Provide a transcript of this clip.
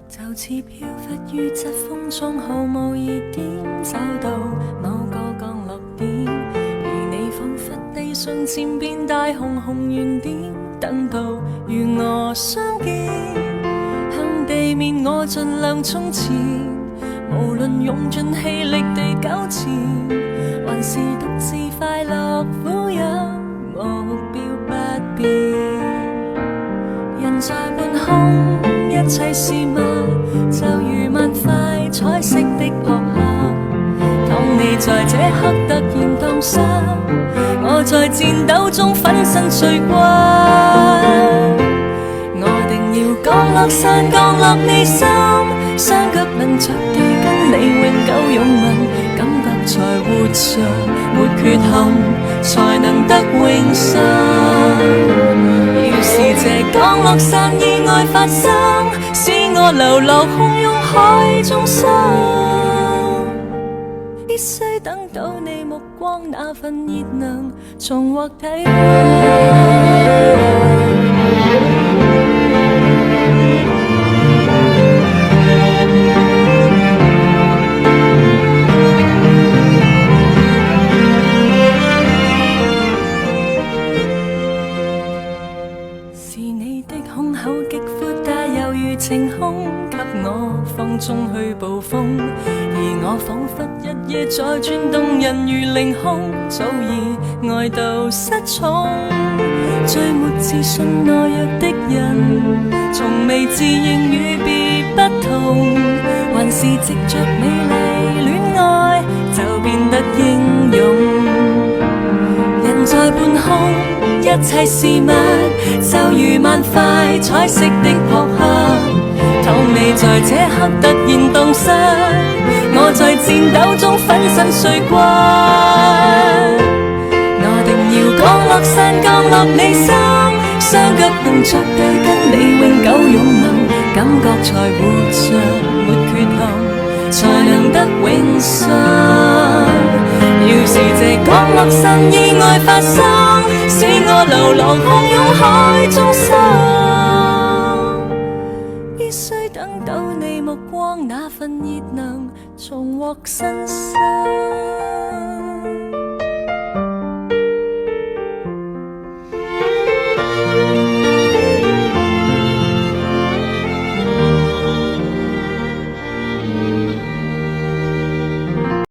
就似飄忽於疾風中，毫無疑點，找到某個降落點。而你彷彿地瞬漸變大，紅紅圓點，等到與我相見，向地面我盡量衝前，無論用盡氣力地糾纏，還是獨自快樂撫養，目標不變。人在半空，一切事物就如萬塊彩色的撲克。當你在這刻突然蕩失，我在戰鬥中粉身碎骨。我定要降落傘，降落你心，雙腳能着地跟你永久擁吻，感覺才活着，沒缺陷，才能得永生。要是這降落傘意外發生，使我流落洶湧海中心，必須等到你目光那份熱能重獲體溫。晴空給我放縱去捕風，而我彷彿一夜在轉動，人如凌空，早已愛到失聰。最沒自信懦弱的人，從未自認與別不同，還是藉着美麗戀愛就變得英勇。人在半空，一切事物就如萬塊彩色的撲克。當你在這刻突然蕩失，我在戰鬥中粉身碎骨。我定要降落傘，降落你心，雙腳能着地跟你永久擁吻，感覺才活着，沒缺陷，才能得永生。要是這降落傘意外發生，使我流浪洶湧海中心，必須等到你目光那份熱能重獲新生。